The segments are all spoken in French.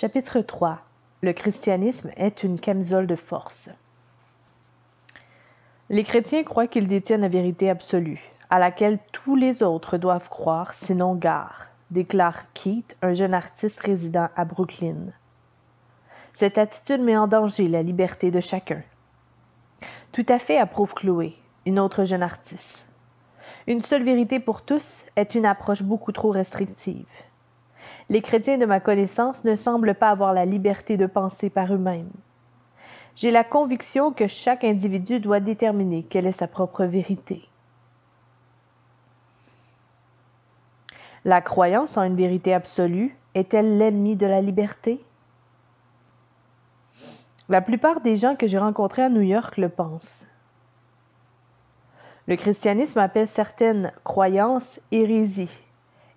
Chapitre 3. Le christianisme est une camisole de force. Les chrétiens croient qu'ils détiennent la vérité absolue, à laquelle tous les autres doivent croire, sinon gare, déclare Keith, un jeune artiste résident à Brooklyn. Cette attitude met en danger la liberté de chacun. Tout à fait, approuve Chloé, une autre jeune artiste. Une seule vérité pour tous est une approche beaucoup trop restrictive. Les chrétiens de ma connaissance ne semblent pas avoir la liberté de penser par eux-mêmes. J'ai la conviction que chaque individu doit déterminer quelle est sa propre vérité. La croyance en une vérité absolue est-elle l'ennemi de la liberté? La plupart des gens que j'ai rencontrés à New York le pensent. Le christianisme appelle certaines croyances hérésies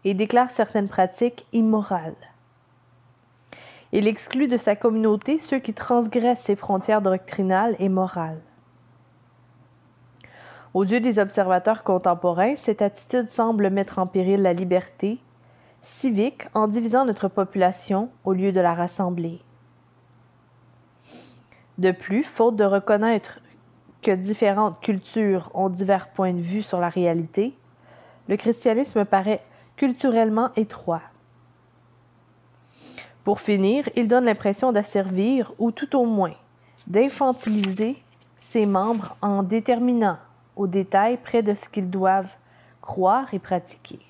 et déclare certaines pratiques immorales. Il exclut de sa communauté ceux qui transgressent ses frontières doctrinales et morales. Aux yeux des observateurs contemporains, cette attitude semble mettre en péril la liberté civique en divisant notre population au lieu de la rassembler. De plus, faute de reconnaître que différentes cultures ont divers points de vue sur la réalité, le christianisme paraît culturellement étroit. Pour finir, il donne l'impression d'asservir ou tout au moins d'infantiliser ses membres en déterminant au détail près de ce qu'ils doivent croire et pratiquer.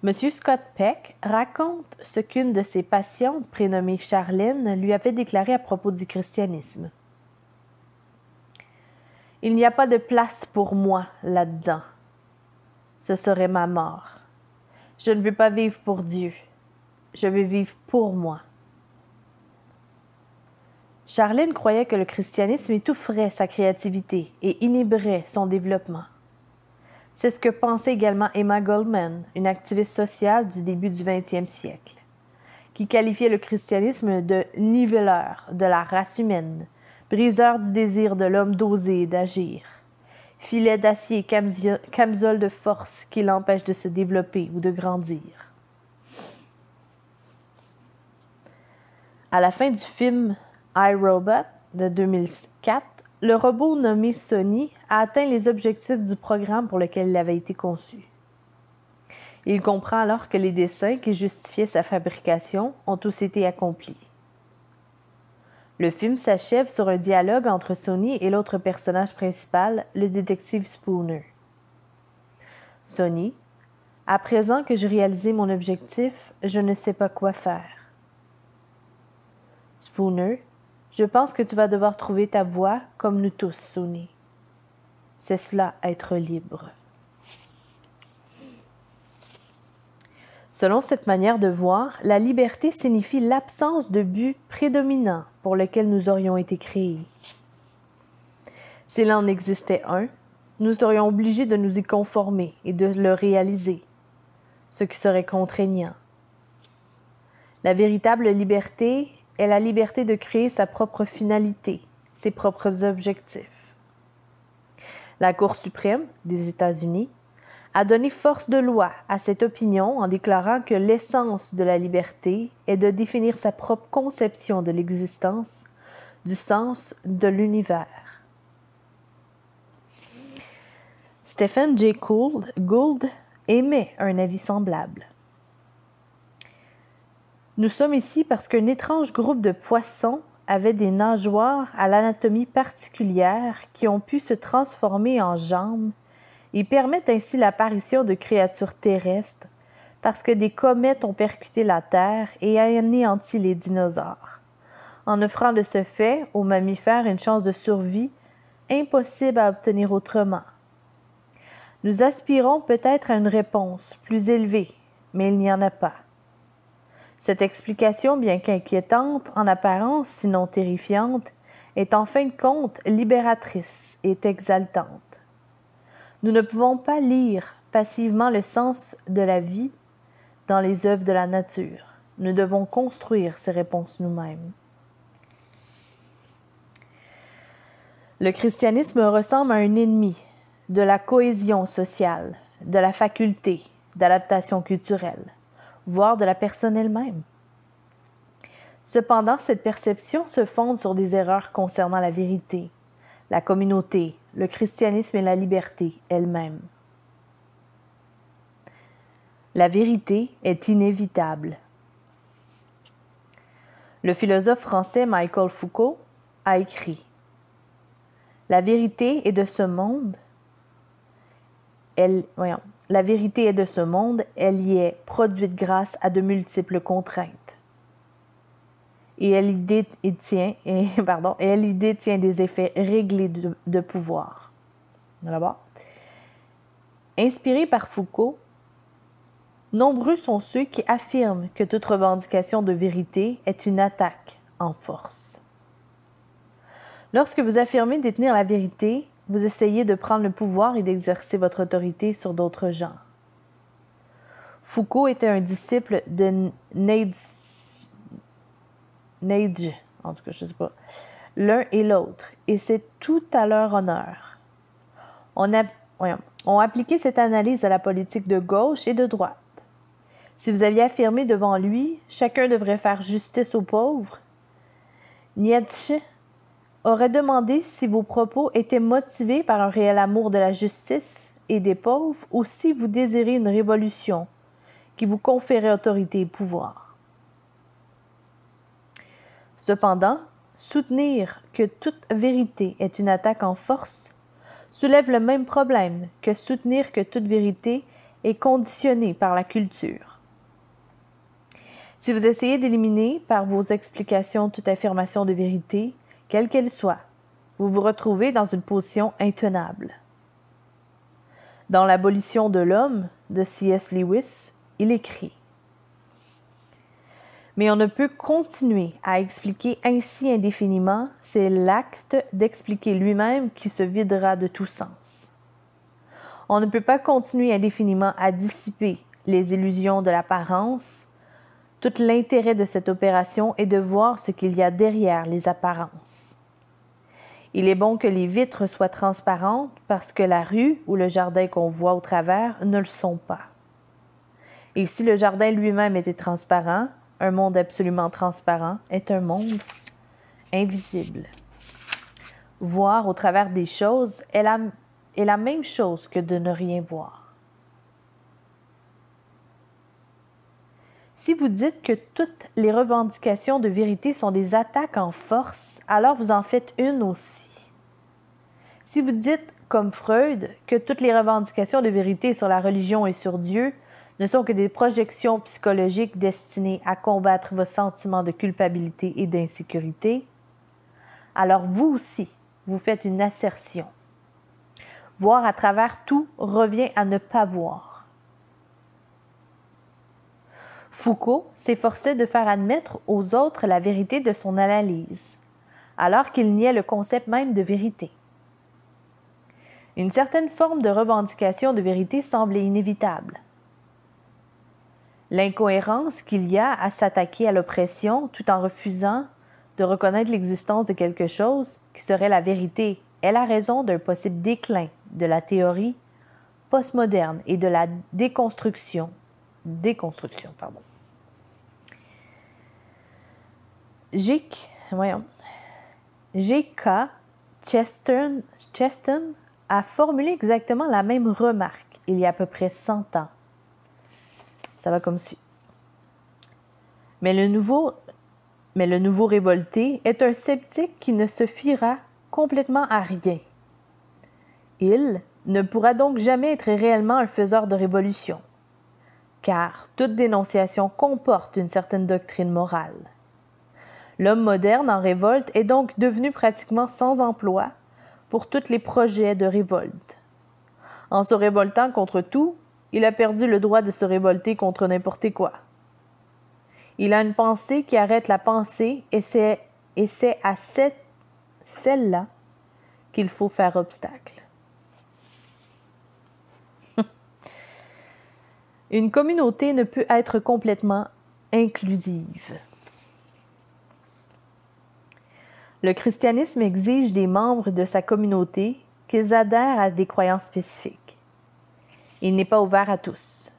M. Scott Peck raconte ce qu'une de ses patientes, prénommée Charlène, lui avait déclaré à propos du christianisme. « Il n'y a pas de place pour moi là-dedans. Ce serait ma mort. Je ne veux pas vivre pour Dieu. Je veux vivre pour moi. » Charlène croyait que le christianisme étoufferait sa créativité et inhiberait son développement. C'est ce que pensait également Emma Goldman, une activiste sociale du début du 20e siècle, qui qualifiait le christianisme de niveleur de la race humaine, briseur du désir de l'homme d'oser et d'agir, filet d'acier et camisole de force qui l'empêche de se développer ou de grandir. À la fin du film I, Robot de 2004, le robot nommé Sonny a atteint les objectifs du programme pour lequel il avait été conçu. Il comprend alors que les desseins qui justifiaient sa fabrication ont tous été accomplis. Le film s'achève sur un dialogue entre Sonny et l'autre personnage principal, le détective Spooner. Sonny, à présent que j'ai réalisé mon objectif, je ne sais pas quoi faire. Spooner, je pense que tu vas devoir trouver ta voie comme nous tous, Sonny. C'est cela, être libre. Selon cette manière de voir, la liberté signifie l'absence de but prédominant pour lequel nous aurions été créés. S'il en existait un, nous serions obligés de nous y conformer et de le réaliser, ce qui serait contraignant. La véritable liberté est la liberté de créer sa propre finalité, ses propres objectifs. La Cour suprême des États-Unis a donné force de loi à cette opinion en déclarant que l'essence de la liberté est de définir sa propre conception de l'existence, du sens de l'univers. Stephen Jay Gould émet un avis semblable. Nous sommes ici parce qu'un étrange groupe de poissons avait des nageoires à l'anatomie particulière qui ont pu se transformer en jambes et permettent ainsi l'apparition de créatures terrestres parce que des comètes ont percuté la Terre et anéanti les dinosaures, en offrant de ce fait aux mammifères une chance de survie impossible à obtenir autrement. Nous aspirons peut-être à une réponse plus élevée, mais il n'y en a pas. Cette explication, bien qu'inquiétante en apparence, sinon terrifiante, est en fin de compte libératrice et exaltante. Nous ne pouvons pas lire passivement le sens de la vie dans les œuvres de la nature. Nous devons construire ces réponses nous-mêmes. Le christianisme ressemble à un ennemi de la cohésion sociale, de la faculté d'adaptation culturelle. voire de la personne elle-même. Cependant, cette perception se fonde sur des erreurs concernant la vérité, la communauté, le christianisme et la liberté elle-même. La vérité est inévitable. Le philosophe français Michel Foucault a écrit « La vérité est de ce monde, la vérité est de ce monde, elle y est produite grâce à de multiples contraintes. Et elle y détient des effets réglés de pouvoir. » Là-bas. Inspiré par Foucault, nombreux sont ceux qui affirment que toute revendication de vérité est une attaque en force. Lorsque vous affirmez détenir la vérité, vous essayez de prendre le pouvoir et d'exercer votre autorité sur d'autres gens. Foucault était un disciple de Nietzsche, en tout cas, je ne sais pas, l'un et l'autre, et c'est tout à leur honneur. On appliqué cette analyse à la politique de gauche et de droite. Si vous aviez affirmé devant lui « chacun devrait faire justice aux pauvres », Nietzsche aurait demandé si vos propos étaient motivés par un réel amour de la justice et des pauvres ou si vous désirez une révolution qui vous conférait autorité et pouvoir. Cependant, soutenir que toute vérité est une attaque en force soulève le même problème que soutenir que toute vérité est conditionnée par la culture. Si vous essayez d'éliminer par vos explications toute affirmation de vérité, quelle qu'elle soit, vous vous retrouvez dans une position intenable. Dans L'abolition de l'homme de C.S. Lewis, il écrit « Mais on ne peut continuer à expliquer ainsi indéfiniment, c'est l'acte d'expliquer lui-même qui se videra de tout sens. On ne peut pas continuer indéfiniment à dissiper les illusions de l'apparence. Tout l'intérêt de cette opération est de voir ce qu'il y a derrière les apparences. Il est bon que les vitres soient transparentes parce que la rue ou le jardin qu'on voit au travers ne le sont pas. Et si le jardin lui-même était transparent, un monde absolument transparent est un monde invisible. Voir au travers des choses est la même chose que de ne rien voir. Si vous dites que toutes les revendications de vérité sont des attaques en force, alors vous en faites une aussi. Si vous dites, comme Freud, que toutes les revendications de vérité sur la religion et sur Dieu ne sont que des projections psychologiques destinées à combattre vos sentiments de culpabilité et d'insécurité, alors vous aussi, vous faites une assertion. Voir à travers tout revient à ne pas voir. Foucault s'efforçait de faire admettre aux autres la vérité de son analyse, alors qu'il niait le concept même de vérité. Une certaine forme de revendication de vérité semblait inévitable. L'incohérence qu'il y a à s'attaquer à l'oppression tout en refusant de reconnaître l'existence de quelque chose qui serait la vérité est la raison d'un possible déclin de la théorie postmoderne et de la déconstruction. G.K. Chesterton a formulé exactement la même remarque il y a à peu près 100 ans. Ça va comme suit. Mais le nouveau révolté est un sceptique qui ne se fiera complètement à rien. Il ne pourra donc jamais être réellement un faiseur de révolution, car toute dénonciation comporte une certaine doctrine morale. L'homme moderne en révolte est donc devenu pratiquement sans emploi pour tous les projets de révolte. En se révoltant contre tout, il a perdu le droit de se révolter contre n'importe quoi. Il a une pensée qui arrête la pensée et c'est à celle-là qu'il faut faire obstacle. Une communauté ne peut être complètement inclusive. Le christianisme exige des membres de sa communauté qu'ils adhèrent à des croyances spécifiques. Il n'est pas ouvert à tous.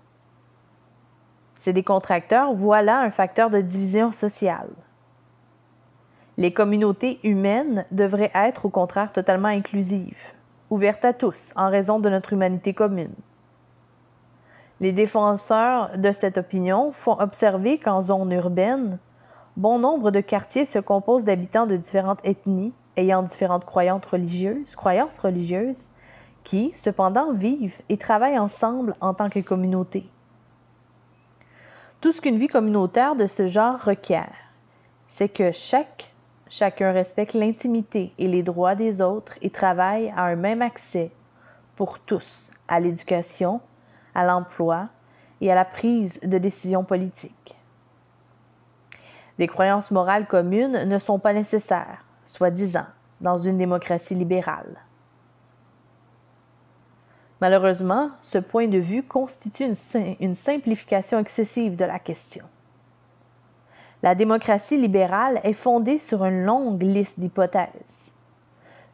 C'est décontracteur, voilà un facteur de division sociale. Les communautés humaines devraient être au contraire totalement inclusives, ouvertes à tous en raison de notre humanité commune. Les défenseurs de cette opinion font observer qu'en zone urbaine, bon nombre de quartiers se composent d'habitants de différentes ethnies ayant différentes croyances religieuses qui, cependant, vivent et travaillent ensemble en tant que communauté. Tout ce qu'une vie communautaire de ce genre requiert, c'est que chacun respecte l'intimité et les droits des autres et travaille à un même accès pour tous à l'éducation, à l'emploi et à la prise de décisions politiques. Des croyances morales communes ne sont pas nécessaires, soi-disant, dans une démocratie libérale. Malheureusement, ce point de vue constitue une simplification excessive de la question. La démocratie libérale est fondée sur une longue liste d'hypothèses.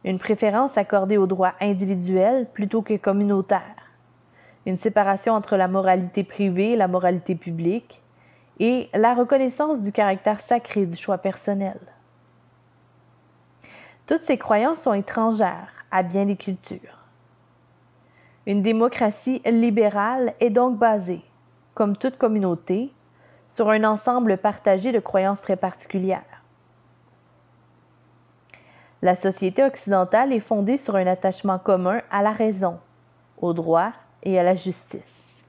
Une préférence accordée aux droits individuels plutôt que communautaires. Une séparation entre la moralité privée et la moralité publique, et la reconnaissance du caractère sacré du choix personnel. Toutes ces croyances sont étrangères à bien des cultures. Une démocratie libérale est donc basée, comme toute communauté, sur un ensemble partagé de croyances très particulières. La société occidentale est fondée sur un attachement commun à la raison, au droit et à la justice,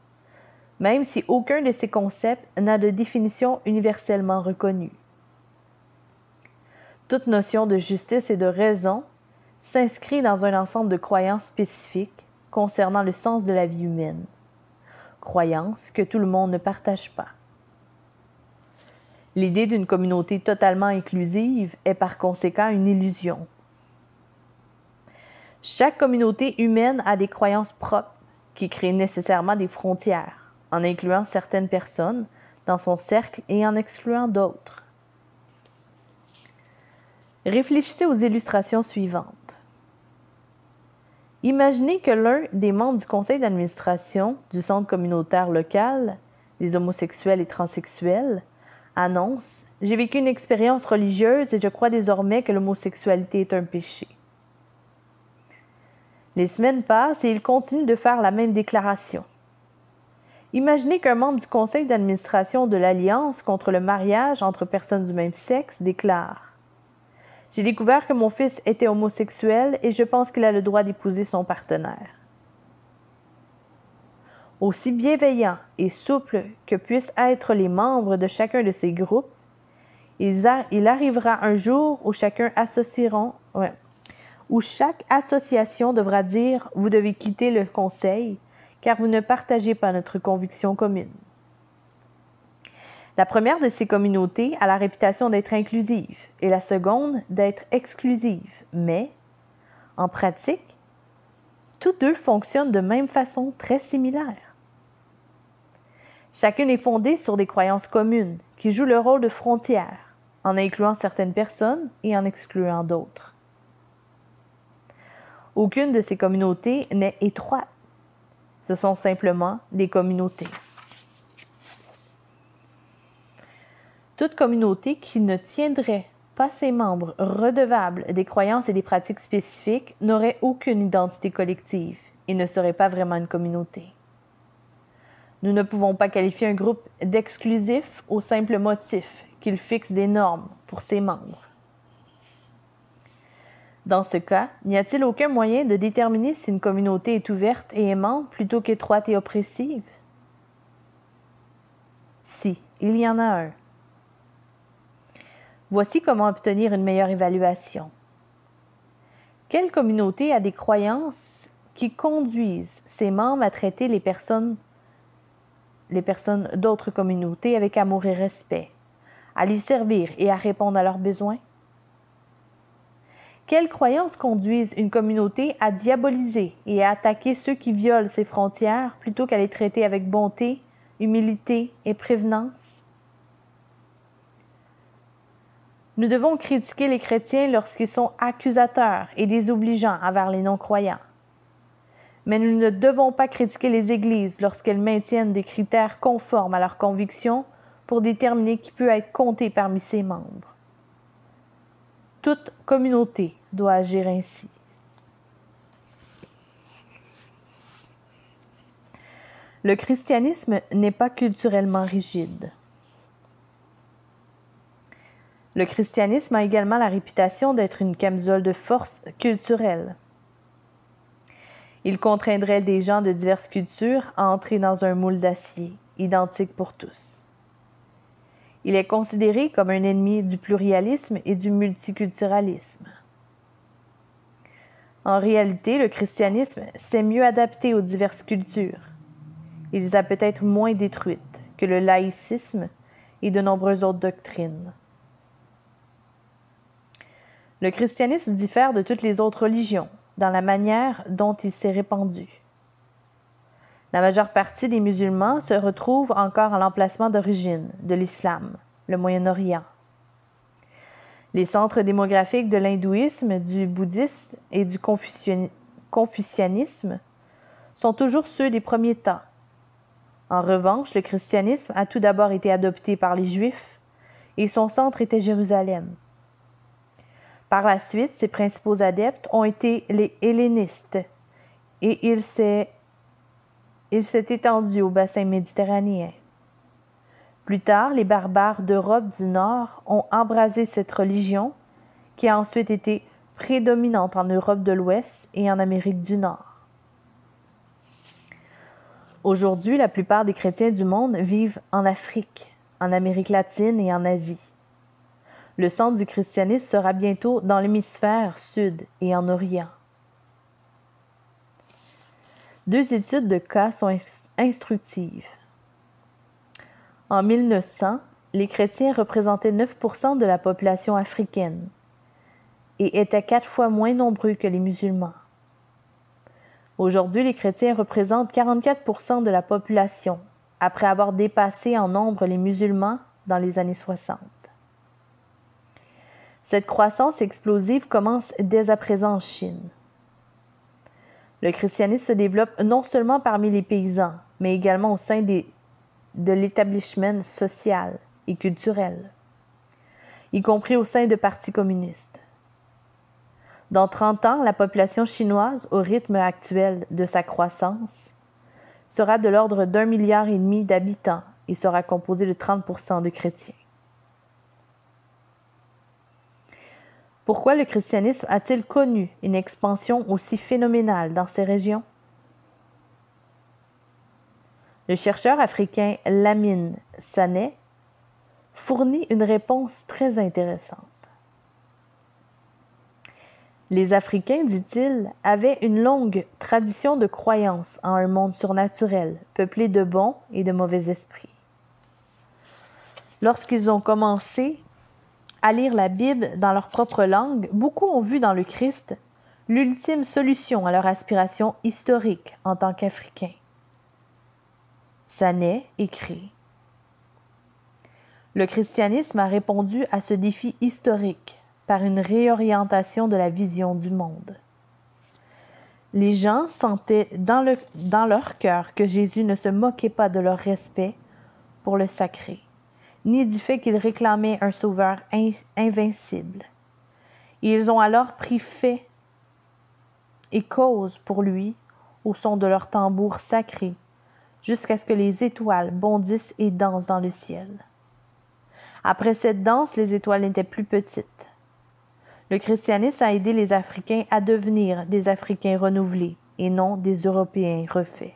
même si aucun de ces concepts n'a de définition universellement reconnue. Toute notion de justice et de raison s'inscrit dans un ensemble de croyances spécifiques concernant le sens de la vie humaine, croyances que tout le monde ne partage pas. L'idée d'une communauté totalement inclusive est par conséquent une illusion. Chaque communauté humaine a des croyances propres qui créent nécessairement des frontières, en incluant certaines personnes dans son cercle et en excluant d'autres. Réfléchissez aux illustrations suivantes. Imaginez que l'un des membres du conseil d'administration du centre communautaire local, des homosexuels et transsexuels, annonce « J'ai vécu une expérience religieuse et je crois désormais que l'homosexualité est un péché. » Les semaines passent et il continue de faire la même déclaration. Imaginez qu'un membre du conseil d'administration de l'Alliance contre le mariage entre personnes du même sexe déclare « J'ai découvert que mon fils était homosexuel et je pense qu'il a le droit d'épouser son partenaire. » Aussi bienveillants et souples que puissent être les membres de chacun de ces groupes, il arrivera un jour où chaque association devra dire « Vous devez quitter le conseil, car vous ne partagez pas notre conviction commune. » La première de ces communautés a la réputation d'être inclusive et la seconde d'être exclusive, mais, en pratique, tous deux fonctionnent de même façon très similaire. Chacune est fondée sur des croyances communes qui jouent le rôle de frontières, en incluant certaines personnes et en excluant d'autres. Aucune de ces communautés n'est étroite. Ce sont simplement des communautés. Toute communauté qui ne tiendrait pas ses membres redevables des croyances et des pratiques spécifiques n'aurait aucune identité collective et ne serait pas vraiment une communauté. Nous ne pouvons pas qualifier un groupe d'exclusif au simple motif qu'il fixe des normes pour ses membres. Dans ce cas, n'y a-t-il aucun moyen de déterminer si une communauté est ouverte et aimante plutôt qu'étroite et oppressive? Si, il y en a un. Voici comment obtenir une meilleure évaluation. Quelle communauté a des croyances qui conduisent ses membres à traiter les personnes d'autres communautés avec amour et respect, à les servir et à répondre à leurs besoins? Quelles croyances conduisent une communauté à diaboliser et à attaquer ceux qui violent ses frontières plutôt qu'à les traiter avec bonté, humilité et prévenance? Nous devons critiquer les chrétiens lorsqu'ils sont accusateurs et désobligeants envers les non-croyants. Mais nous ne devons pas critiquer les Églises lorsqu'elles maintiennent des critères conformes à leurs convictions pour déterminer qui peut être compté parmi ses membres. Toute communauté doit agir ainsi. Le christianisme n'est pas culturellement rigide. Le christianisme a également la réputation d'être une camisole de force culturelle. Il contraindrait des gens de diverses cultures à entrer dans un moule d'acier, identique pour tous. Il est considéré comme un ennemi du pluralisme et du multiculturalisme. En réalité, le christianisme s'est mieux adapté aux diverses cultures. Il les a peut-être moins détruites que le laïcisme et de nombreuses autres doctrines. Le christianisme diffère de toutes les autres religions dans la manière dont il s'est répandu. La majeure partie des musulmans se retrouvent encore à l'emplacement d'origine de l'islam, le Moyen-Orient. Les centres démographiques de l'hindouisme, du bouddhisme et du confucianisme sont toujours ceux des premiers temps. En revanche, le christianisme a tout d'abord été adopté par les Juifs et son centre était Jérusalem. Par la suite, ses principaux adeptes ont été les hellénistes et il s'est étendu au bassin méditerranéen. Plus tard, les barbares d'Europe du Nord ont embrasé cette religion qui a ensuite été prédominante en Europe de l'Ouest et en Amérique du Nord. Aujourd'hui, la plupart des chrétiens du monde vivent en Afrique, en Amérique latine et en Asie. Le centre du christianisme sera bientôt dans l'hémisphère sud et en Orient. 2 études de cas sont instructives. En 1900, les chrétiens représentaient 9% de la population africaine et étaient 4 fois moins nombreux que les musulmans. Aujourd'hui, les chrétiens représentent 44% de la population, après avoir dépassé en nombre les musulmans dans les années 60. Cette croissance explosive commence dès à présent en Chine. Le christianisme se développe non seulement parmi les paysans, mais également au sein de l'établissement social et culturel, y compris au sein de partis communistes. Dans 30 ans, la population chinoise, au rythme actuel de sa croissance, sera de l'ordre d'1,5 milliard d'habitants et sera composée de 30% de chrétiens. Pourquoi le christianisme a-t-il connu une expansion aussi phénoménale dans ces régions? Le chercheur africain Lamine Sané fournit une réponse très intéressante. Les Africains, dit-il, avaient une longue tradition de croyance en un monde surnaturel, peuplé de bons et de mauvais esprits. Lorsqu'ils ont commencé à lire la Bible dans leur propre langue, beaucoup ont vu dans le Christ l'ultime solution à leur aspiration historique en tant qu'Africains. Sané écrit: Le christianisme a répondu à ce défi historique par une réorientation de la vision du monde. Les gens sentaient dans leur cœur que Jésus ne se moquait pas de leur respect pour le sacré, ni du fait qu'il réclamait un sauveur invincible. Et ils ont alors pris fait et cause pour lui au son de leurs tambours sacrés, jusqu'à ce que les étoiles bondissent et dansent dans le ciel. Après cette danse, les étoiles n'étaient plus petites. Le christianisme a aidé les Africains à devenir des Africains renouvelés et non des Européens refaits.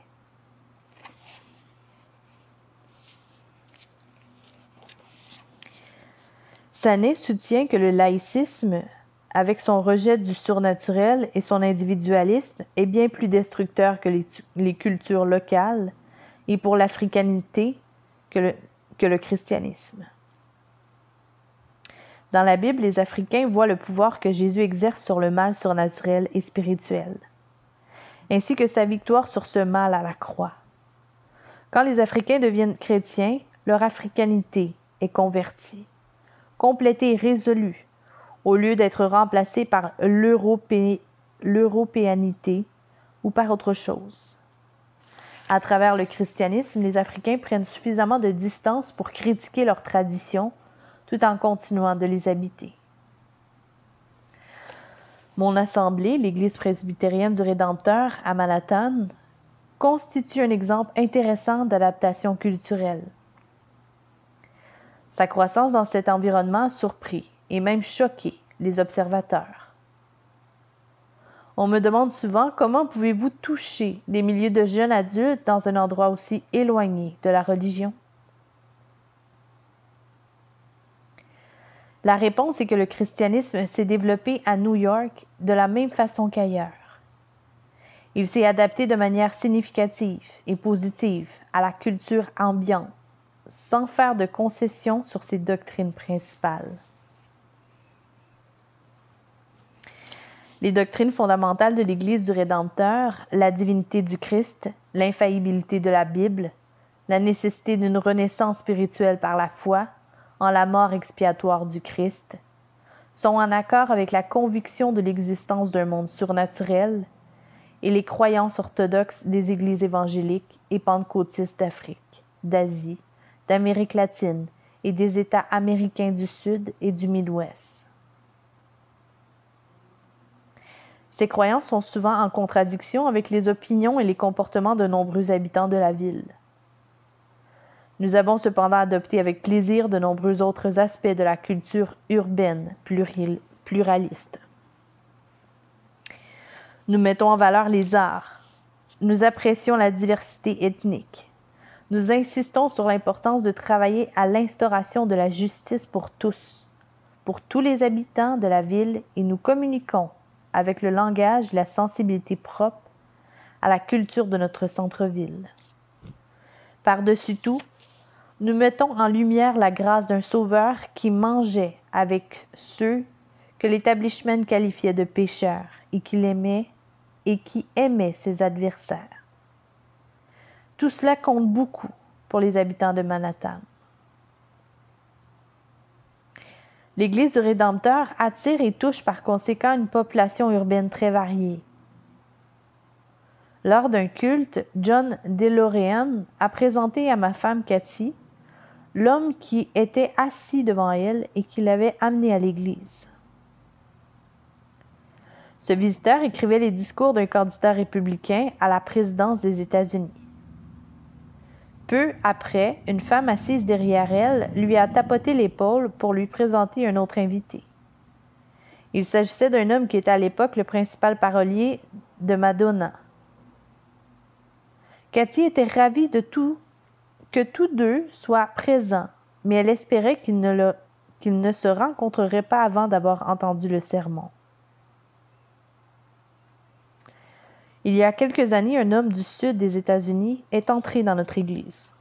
Sané soutient que le laïcisme, avec son rejet du surnaturel et son individualisme, est bien plus destructeur que les cultures locales et pour l'africanité que le christianisme. Dans la Bible, les Africains voient le pouvoir que Jésus exerce sur le mal surnaturel et spirituel, ainsi que sa victoire sur ce mal à la croix. Quand les Africains deviennent chrétiens, leur africanité est convertie, complétée et résolue, au lieu d'être remplacée par l'européanité ou par autre chose. À travers le christianisme, les Africains prennent suffisamment de distance pour critiquer leurs traditions tout en continuant de les habiter. Mon assemblée, l'Église presbytérienne du Rédempteur à Manhattan, constitue un exemple intéressant d'adaptation culturelle. Sa croissance dans cet environnement a surpris et même choqué les observateurs. On me demande souvent comment pouvez-vous toucher des milliers de jeunes adultes dans un endroit aussi éloigné de la religion? La réponse est que le christianisme s'est développé à New York de la même façon qu'ailleurs. Il s'est adapté de manière significative et positive à la culture ambiante, sans faire de concessions sur ses doctrines principales. Les doctrines fondamentales de l'Église du Rédempteur, la divinité du Christ, l'infaillibilité de la Bible, la nécessité d'une renaissance spirituelle par la foi en la mort expiatoire du Christ, sont en accord avec la conviction de l'existence d'un monde surnaturel et les croyances orthodoxes des églises évangéliques et pentecôtistes d'Afrique, d'Asie, d'Amérique latine et des États américains du Sud et du Midwest. Ces croyances sont souvent en contradiction avec les opinions et les comportements de nombreux habitants de la ville. Nous avons cependant adopté avec plaisir de nombreux autres aspects de la culture urbaine pluraliste. Nous mettons en valeur les arts. Nous apprécions la diversité ethnique. Nous insistons sur l'importance de travailler à l'instauration de la justice pour tous les habitants de la ville, et nous communiquons avec le langage et la sensibilité propre à la culture de notre centre-ville. Par-dessus tout, nous mettons en lumière la grâce d'un Sauveur qui mangeait avec ceux que l'établissement qualifiait de pécheurs et qu'il aimait et qui aimait ses adversaires. Tout cela compte beaucoup pour les habitants de Manhattan. L'Église du Rédempteur attire et touche par conséquent une population urbaine très variée. Lors d'un culte, John DeLorean a présenté à ma femme Cathy l'homme qui était assis devant elle et qui l'avait amené à l'église. Ce visiteur écrivait les discours d'un candidat républicain à la présidence des États-Unis. Peu après, une femme assise derrière elle lui a tapoté l'épaule pour lui présenter un autre invité. Il s'agissait d'un homme qui était à l'époque le principal parolier de Madonna. Cathy était ravie que tous deux soient présents, mais elle espérait qu'ils ne se rencontreraient pas avant d'avoir entendu le sermon. Il y a quelques années, un homme du sud des États-Unis est entré dans notre Église.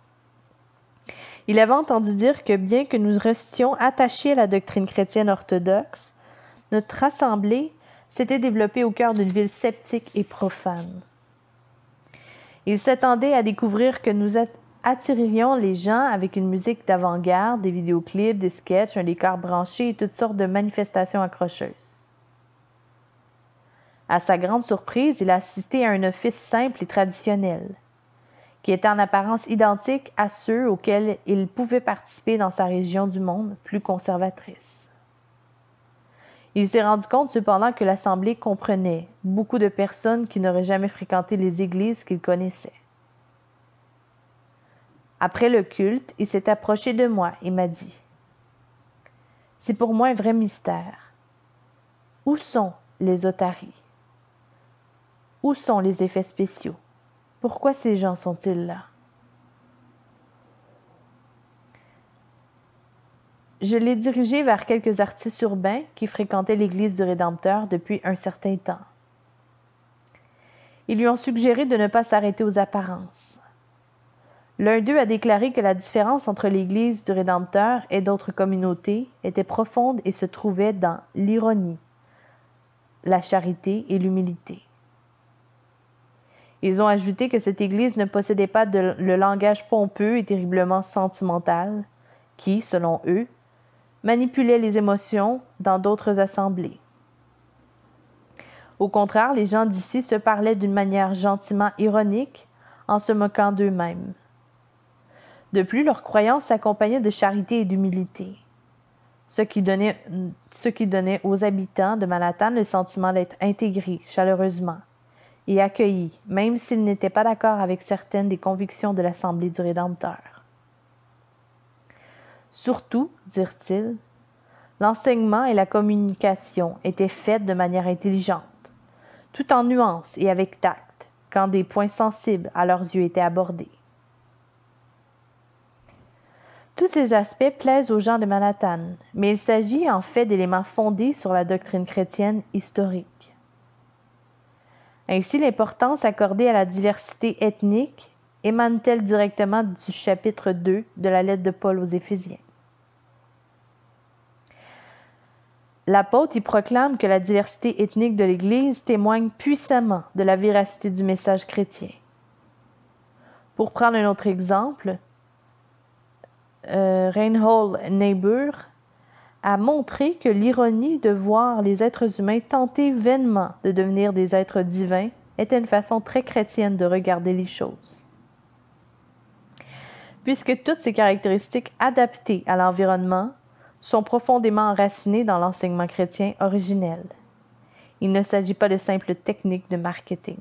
Il avait entendu dire que bien que nous restions attachés à la doctrine chrétienne orthodoxe, notre assemblée s'était développée au cœur d'une ville sceptique et profane. Il s'attendait à découvrir que nous attirerions les gens avec une musique d'avant-garde, des vidéoclips, des sketchs, un décor branché et toutes sortes de manifestations accrocheuses. À sa grande surprise, il a assisté à un office simple et traditionnel, qui était en apparence identique à ceux auxquels il pouvait participer dans sa région du monde plus conservatrice. Il s'est rendu compte cependant que l'Assemblée comprenait beaucoup de personnes qui n'auraient jamais fréquenté les églises qu'il connaissait. Après le culte, il s'est approché de moi et m'a dit « C'est pour moi un vrai mystère. Où sont les otaries? Où sont les effets spéciaux? Pourquoi ces gens sont-ils là? » Je l'ai dirigé vers quelques artistes urbains qui fréquentaient l'Église du Rédempteur depuis un certain temps. Ils lui ont suggéré de ne pas s'arrêter aux apparences. L'un d'eux a déclaré que la différence entre l'Église du Rédempteur et d'autres communautés était profonde et se trouvait dans l'ironie, la charité et l'humilité. Ils ont ajouté que cette Église ne possédait pas le langage pompeux et terriblement sentimental qui, selon eux, manipulait les émotions dans d'autres assemblées. Au contraire, les gens d'ici se parlaient d'une manière gentiment ironique, en se moquant d'eux-mêmes. De plus, leur croyance s'accompagnait de charité et d'humilité, ce qui donnait aux habitants de Manhattan le sentiment d'être intégrés chaleureusement et accueillis, même s'ils n'étaient pas d'accord avec certaines des convictions de l'Assemblée du Rédempteur. Surtout, dirent-ils, l'enseignement et la communication étaient faits de manière intelligente, tout en nuances et avec tact, quand des points sensibles à leurs yeux étaient abordés. Tous ces aspects plaisent aux gens de Manhattan, mais il s'agit en fait d'éléments fondés sur la doctrine chrétienne historique. Ainsi, l'importance accordée à la diversité ethnique émane-t-elle directement du chapitre 2 de la lettre de Paul aux Éphésiens. L'apôtre y proclame que la diversité ethnique de l'Église témoigne puissamment de la véracité du message chrétien. Pour prendre un autre exemple, Reinhold Niebuhr a montré que l'ironie de voir les êtres humains tenter vainement de devenir des êtres divins était une façon très chrétienne de regarder les choses. Puisque toutes ces caractéristiques adaptées à l'environnement sont profondément enracinées dans l'enseignement chrétien originel. Il ne s'agit pas de simples techniques de marketing.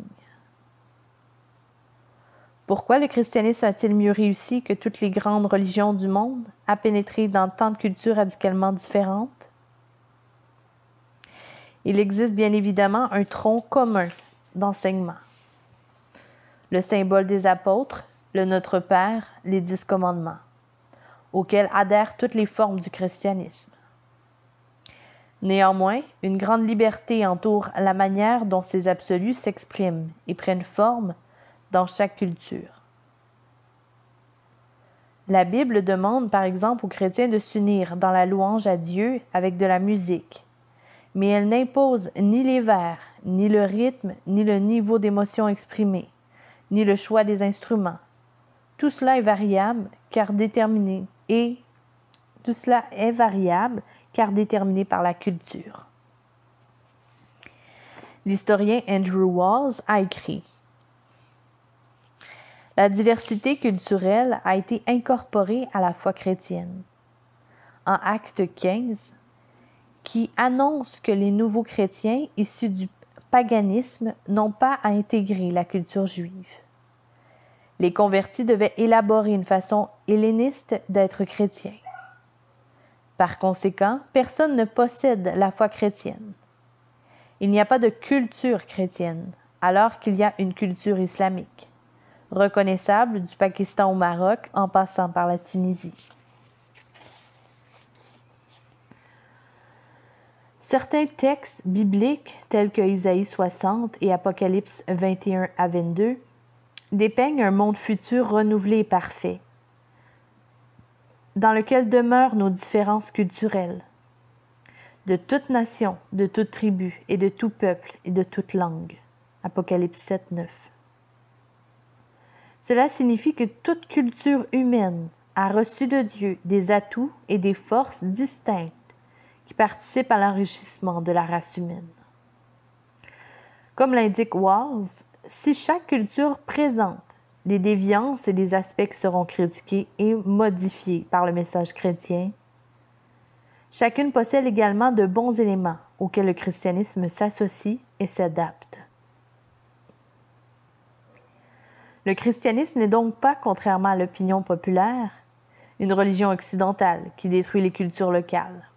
Pourquoi le christianisme a-t-il mieux réussi que toutes les grandes religions du monde à pénétrer dans tant de cultures radicalement différentes? Il existe bien évidemment un tronc commun d'enseignement. Le symbole des apôtres, le Notre Père, les 10 commandements, auxquels adhèrent toutes les formes du christianisme. Néanmoins, une grande liberté entoure la manière dont ces absolus s'expriment et prennent forme dans chaque culture. La Bible demande par exemple aux chrétiens de s'unir dans la louange à Dieu avec de la musique, mais elle n'impose ni les vers, ni le rythme, ni le niveau d'émotion exprimé, ni le choix des instruments. Tout cela est variable car déterminé par la culture. L'historien Andrew Walls a écrit: la diversité culturelle a été incorporée à la foi chrétienne. En Acte 15, qui annonce que les nouveaux chrétiens issus du paganisme n'ont pas à intégrer la culture juive. Les convertis devaient élaborer une façon helléniste d'être chrétiens. Par conséquent, personne ne possède la foi chrétienne. Il n'y a pas de culture chrétienne, alors qu'il y a une culture islamique, reconnaissable du Pakistan au Maroc en passant par la Tunisie. Certains textes bibliques, tels que Isaïe 60 et Apocalypse 21 à 22, dépeignent un monde futur renouvelé et parfait, dans lequel demeurent nos différences culturelles, de toute nation, de toute tribu et de tout peuple et de toute langue. Apocalypse 7, 9. Cela signifie que toute culture humaine a reçu de Dieu des atouts et des forces distinctes qui participent à l'enrichissement de la race humaine. Comme l'indique Walls, si chaque culture présente les déviances et les aspects qui seront critiqués et modifiés par le message chrétien, chacune possède également de bons éléments auxquels le christianisme s'associe et s'adapte. Le christianisme n'est donc pas, contrairement à l'opinion populaire, une religion occidentale qui détruit les cultures locales.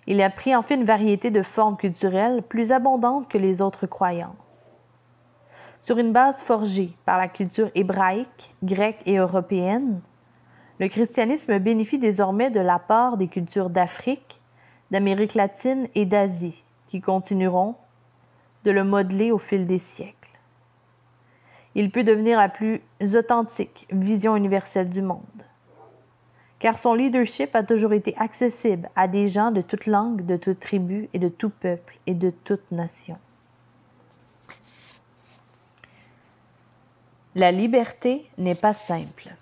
Il a pris en fait une variété de formes culturelles plus abondantes que les autres croyances. Sur une base forgée par la culture hébraïque, grecque et européenne, le christianisme bénéficie désormais de l'apport des cultures d'Afrique, d'Amérique latine et d'Asie, qui continueront de le modeler au fil des siècles. Il peut devenir la plus authentique vision universelle du monde, car son leadership a toujours été accessible à des gens de toute langue, de toute tribu et de tout peuple et de toute nation. La liberté n'est pas simple.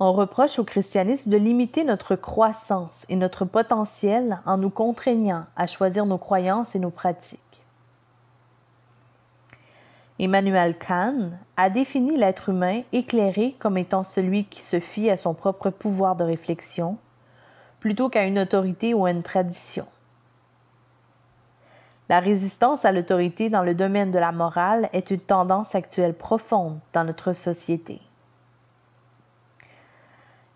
On reproche au christianisme de limiter notre croissance et notre potentiel en nous contraignant à choisir nos croyances et nos pratiques. Immanuel Kant a défini l'être humain éclairé comme étant celui qui se fie à son propre pouvoir de réflexion, plutôt qu'à une autorité ou à une tradition. La résistance à l'autorité dans le domaine de la morale est une tendance actuelle profonde dans notre société.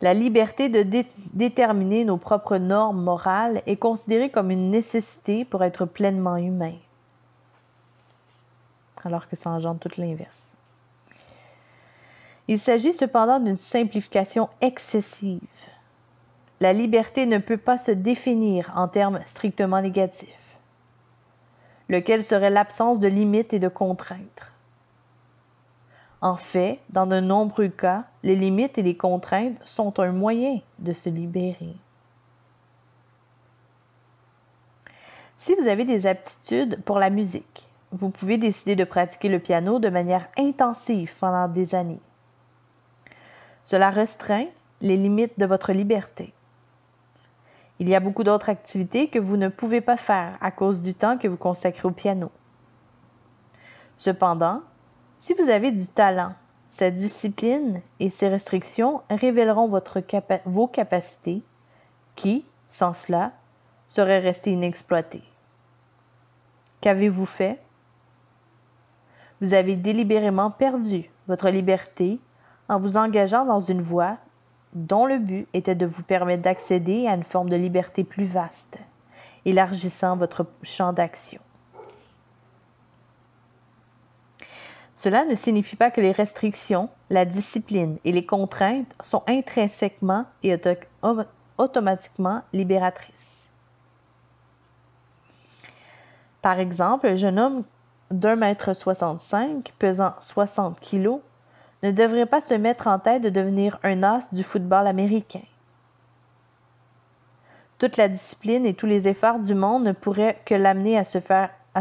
La liberté de déterminer nos propres normes morales est considérée comme une nécessité pour être pleinement humain, alors que ça engendre tout l'inverse. Il s'agit cependant d'une simplification excessive. La liberté ne peut pas se définir en termes strictement négatifs, lequel serait l'absence de limites et de contraintes. En fait, dans de nombreux cas, les limites et les contraintes sont un moyen de se libérer. Si vous avez des aptitudes pour la musique, vous pouvez décider de pratiquer le piano de manière intensive pendant des années. Cela restreint les limites de votre liberté. Il y a beaucoup d'autres activités que vous ne pouvez pas faire à cause du temps que vous consacrez au piano. Cependant, si vous avez du talent, cette discipline et ces restrictions révéleront vos capacités qui, sans cela, seraient restées inexploitées. Qu'avez-vous fait? Vous avez délibérément perdu votre liberté en vous engageant dans une voie dont le but était de vous permettre d'accéder à une forme de liberté plus vaste, élargissant votre champ d'action. Cela ne signifie pas que les restrictions, la discipline et les contraintes sont intrinsèquement et automatiquement libératrices. Par exemple, un jeune homme d'1,65 m, pesant 60 kg, ne devrait pas se mettre en tête de devenir un as du football américain. Toute la discipline et tous les efforts du monde ne pourraient que l'amener à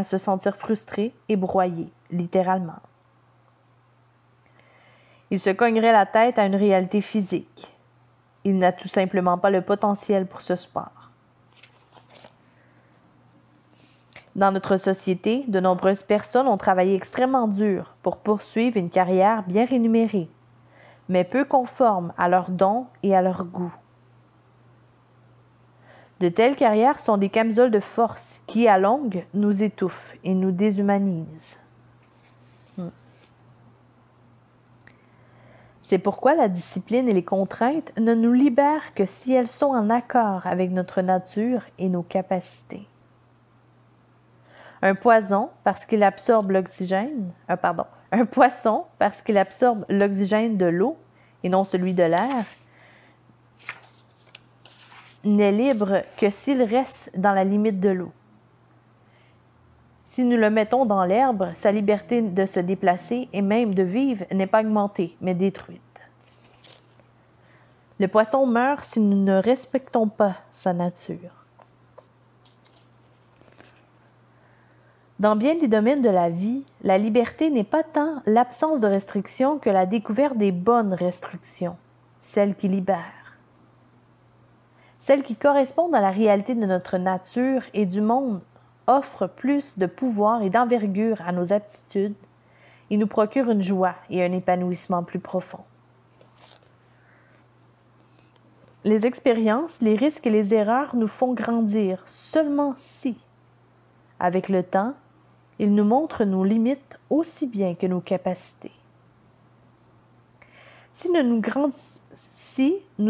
se sentir frustré et broyé, littéralement. Il se cognerait la tête à une réalité physique. Il n'a tout simplement pas le potentiel pour ce sport. Dans notre société, de nombreuses personnes ont travaillé extrêmement dur pour poursuivre une carrière bien rémunérée, mais peu conforme à leurs dons et à leur goût. De telles carrières sont des camisoles de force qui, à longue, nous étouffent et nous déshumanisent. C'est pourquoi la discipline et les contraintes ne nous libèrent que si elles sont en accord avec notre nature et nos capacités. Un poisson parce qu'il absorbe l'oxygène de l'eau et non celui de l'air, n'est libre que s'il reste dans la limite de l'eau. Si nous le mettons dans l'herbe, sa liberté de se déplacer et même de vivre n'est pas augmentée, mais détruite. Le poisson meurt si nous ne respectons pas sa nature. Dans bien des domaines de la vie, la liberté n'est pas tant l'absence de restrictions que la découverte des bonnes restrictions, celles qui libèrent. Celles qui correspondent à la réalité de notre nature et du monde offrent plus de pouvoir et d'envergure à nos aptitudes et nous procurent une joie et un épanouissement plus profond. Les expériences, les risques et les erreurs nous font grandir seulement si, avec le temps, ils nous montrent nos limites aussi bien que nos capacités. Si nous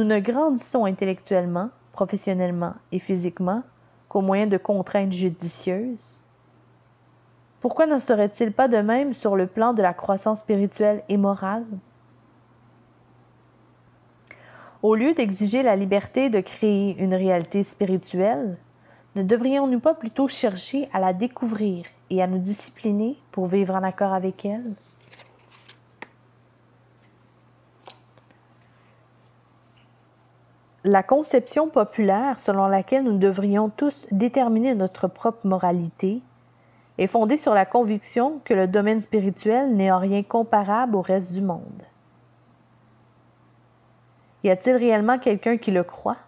ne grandissons intellectuellement, professionnellement et physiquement qu'au moyen de contraintes judicieuses, pourquoi n'en serait-il pas de même sur le plan de la croissance spirituelle et morale? Au lieu d'exiger la liberté de créer une réalité spirituelle, ne devrions-nous pas plutôt chercher à la découvrir et à nous discipliner pour vivre en accord avec elle? La conception populaire selon laquelle nous devrions tous déterminer notre propre moralité est fondée sur la conviction que le domaine spirituel n'est en rien comparable au reste du monde. Y a-t-il réellement quelqu'un qui le croit?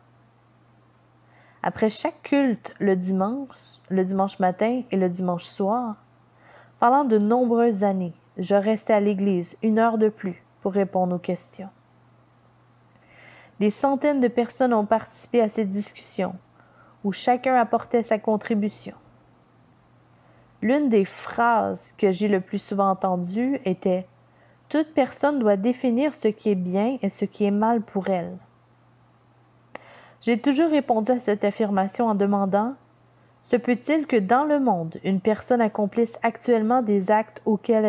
Après chaque culte le dimanche matin et le dimanche soir, pendant de nombreuses années, je restais à l'église 1 heure de plus pour répondre aux questions. Des centaines de personnes ont participé à cette discussion, où chacun apportait sa contribution. L'une des phrases que j'ai le plus souvent entendues était « Toute personne doit définir ce qui est bien et ce qui est mal pour elle. » J'ai toujours répondu à cette affirmation en demandant « Se peut-il que dans le monde, une personne accomplisse actuellement des actes auxquels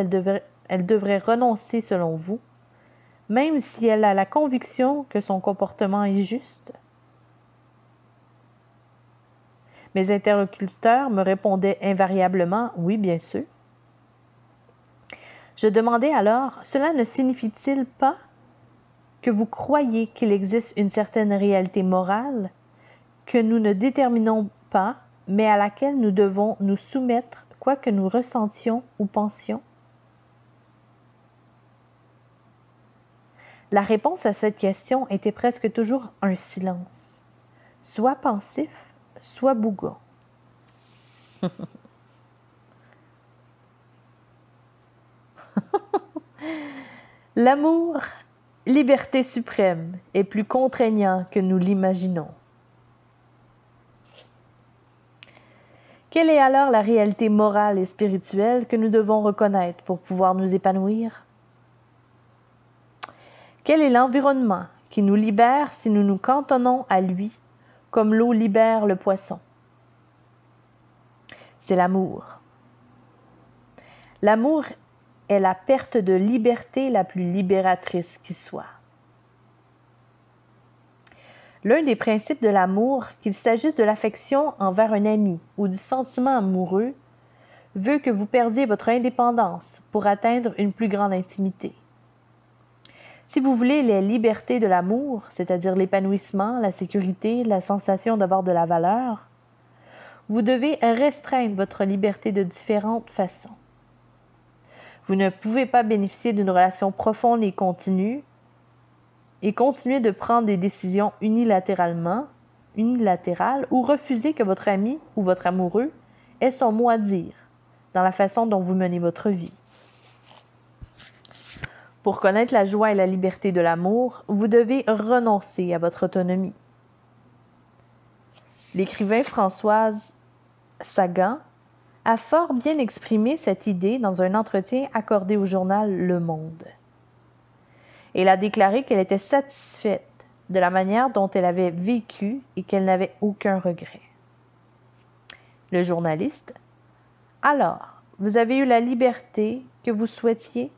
elle devrait renoncer selon vous, même si elle a la conviction que son comportement est juste? » Mes interlocuteurs me répondaient invariablement « Oui, bien sûr. » Je demandais alors « Cela ne signifie-t-il pas que vous croyez qu'il existe une certaine réalité morale que nous ne déterminons pas, mais à laquelle nous devons nous soumettre, quoi que nous ressentions ou pensions? » La réponse à cette question était presque toujours un silence, soit pensif, soit bougon. L'amour, liberté suprême, est plus contraignant que nous l'imaginons. Quelle est alors la réalité morale et spirituelle que nous devons reconnaître pour pouvoir nous épanouir? Quel est l'environnement qui nous libère si nous nous cantonnons à lui, comme l'eau libère le poisson? C'est l'amour. L'amour est la perte de liberté la plus libératrice qui soit. L'un des principes de l'amour, qu'il s'agisse de l'affection envers un ami ou du sentiment amoureux, veut que vous perdiez votre indépendance pour atteindre une plus grande intimité. Si vous voulez les libertés de l'amour, c'est-à-dire l'épanouissement, la sécurité, la sensation d'avoir de la valeur, vous devez restreindre votre liberté de différentes façons. Vous ne pouvez pas bénéficier d'une relation profonde et continue et continuer de prendre des décisions unilatérales ou refuser que votre ami ou votre amoureux ait son mot à dire dans la façon dont vous menez votre vie. Pour connaître la joie et la liberté de l'amour, vous devez renoncer à votre autonomie. L'écrivain Françoise Sagan a fort bien exprimé cette idée dans un entretien accordé au journal Le Monde. Elle a déclaré qu'elle était satisfaite de la manière dont elle avait vécu et qu'elle n'avait aucun regret. Le journaliste: « Alors, vous avez eu la liberté que vous souhaitiez? »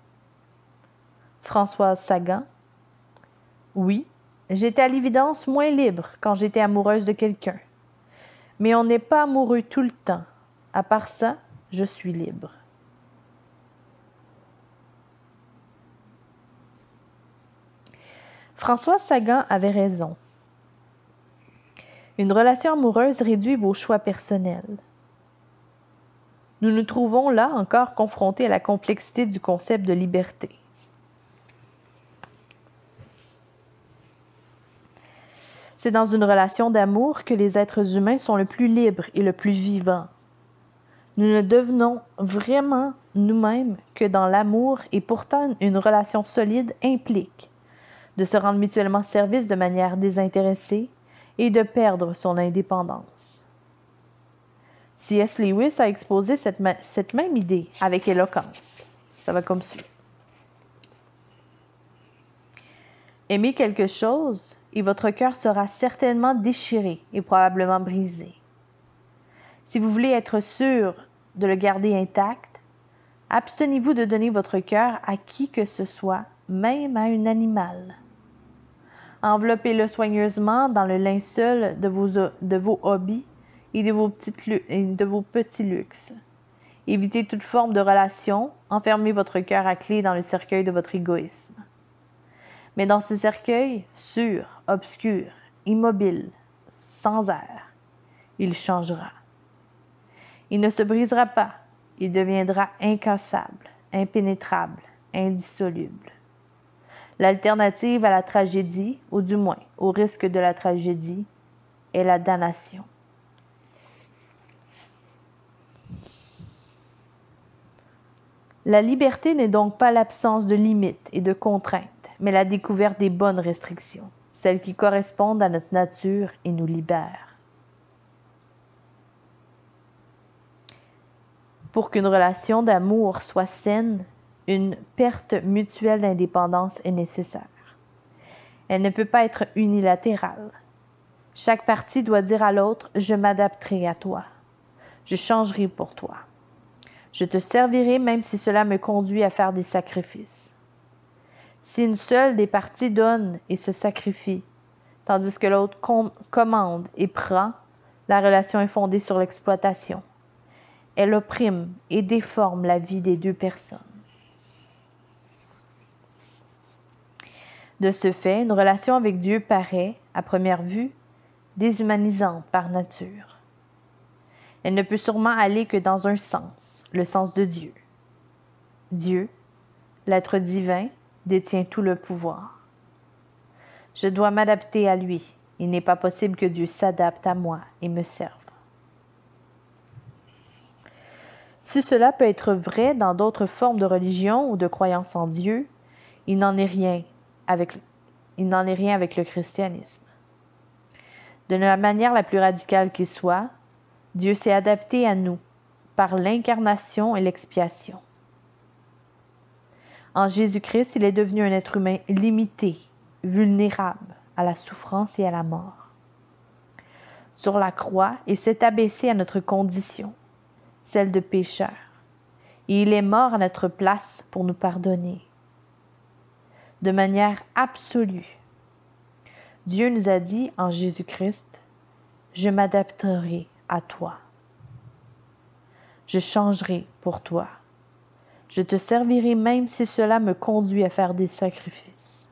Françoise Sagan: « Oui, j'étais à l'évidence moins libre quand j'étais amoureuse de quelqu'un. Mais on n'est pas amoureux tout le temps. À part ça, je suis libre. » Françoise Sagan avait raison. Une relation amoureuse réduit vos choix personnels. Nous nous trouvons là encore confrontés à la complexité du concept de liberté. C'est dans une relation d'amour que les êtres humains sont le plus libres et le plus vivants. Nous ne devenons vraiment nous-mêmes que dans l'amour et pourtant une relation solide implique de se rendre mutuellement service de manière désintéressée et de perdre son indépendance. C.S. Lewis a exposé cette même idée avec éloquence. Ça va comme suit. Aimez quelque chose et votre cœur sera certainement déchiré et probablement brisé. Si vous voulez être sûr de le garder intact, abstenez-vous de donner votre cœur à qui que ce soit, même à un animal. Enveloppez-le soigneusement dans le linceul de vos hobbies et de vos petits luxes. Évitez toute forme de relation, enfermez votre cœur à clé dans le cercueil de votre égoïsme. Mais dans ce cercueil, sûr, obscur, immobile, sans air, il changera. Il ne se brisera pas, il deviendra incassable, impénétrable, indissoluble. L'alternative à la tragédie, ou du moins au risque de la tragédie, est la damnation. La liberté n'est donc pas l'absence de limites et de contraintes, mais la découverte des bonnes restrictions, celles qui correspondent à notre nature et nous libèrent. Pour qu'une relation d'amour soit saine, une perte mutuelle d'indépendance est nécessaire. Elle ne peut pas être unilatérale. Chaque partie doit dire à l'autre « Je m'adapterai à toi. Je changerai pour toi. Je te servirai même si cela me conduit à faire des sacrifices. » Si une seule des parties donne et se sacrifie, tandis que l'autre commande et prend, la relation est fondée sur l'exploitation. Elle opprime et déforme la vie des deux personnes. De ce fait, une relation avec Dieu paraît, à première vue, déshumanisante par nature. Elle ne peut sûrement aller que dans un sens, le sens de Dieu. Dieu, l'être divin, détient tout le pouvoir. Je dois m'adapter à lui. Il n'est pas possible que Dieu s'adapte à moi et me serve. Si cela peut être vrai dans d'autres formes de religion ou de croyance en Dieu, il n'en est rien avec le christianisme. De la manière la plus radicale qui soit, Dieu s'est adapté à nous par l'incarnation et l'expiation. En Jésus-Christ, il est devenu un être humain limité, vulnérable à la souffrance et à la mort. Sur la croix, il s'est abaissé à notre condition, celle de pécheur, et il est mort à notre place pour nous pardonner. De manière absolue, Dieu nous a dit en Jésus-Christ, « Je m'adapterai à toi. Je changerai pour toi. Je te servirai même si cela me conduit à faire des sacrifices. »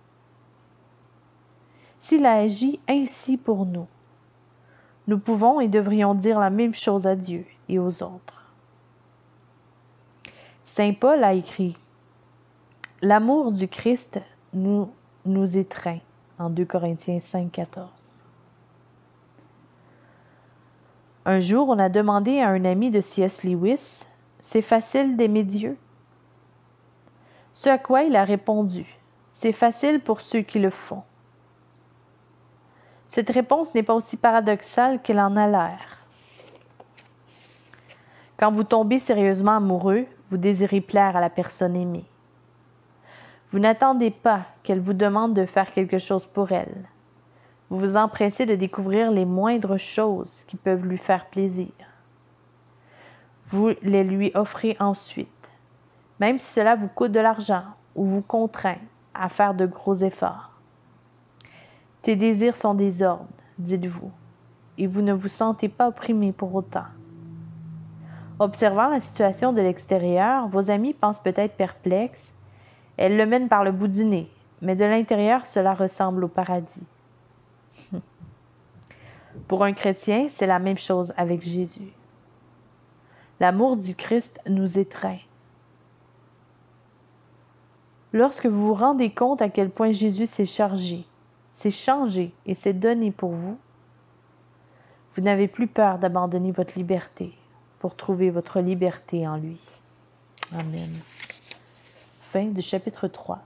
S'il a agi ainsi pour nous, nous pouvons et devrions dire la même chose à Dieu et aux autres. Saint Paul a écrit « L'amour du Christ nous étreint » en 2 Corinthiens 5, 14. Un jour, on a demandé à un ami de C.S. Lewis « C'est facile d'aimer Dieu ?» Ce à quoi il a répondu « C'est facile pour ceux qui le font. » Cette réponse n'est pas aussi paradoxale qu'elle en a l'air. Quand vous tombez sérieusement amoureux, vous désirez plaire à la personne aimée. Vous n'attendez pas qu'elle vous demande de faire quelque chose pour elle. Vous vous empressez de découvrir les moindres choses qui peuvent lui faire plaisir. Vous les lui offrez ensuite, même si cela vous coûte de l'argent ou vous contraint à faire de gros efforts. Tes désirs sont des ordres, dites-vous, et vous ne vous sentez pas opprimé pour autant. Observant la situation de l'extérieur, vos amis pensent peut-être perplexes. Elle le mène par le bout du nez, mais de l'intérieur, cela ressemble au paradis. Pour un chrétien, c'est la même chose avec Jésus. L'amour du Christ nous étreint. Lorsque vous vous rendez compte à quel point Jésus s'est changé et s'est donné pour vous, vous n'avez plus peur d'abandonner votre liberté pour trouver votre liberté en lui. Amen. Fin du chapitre 3.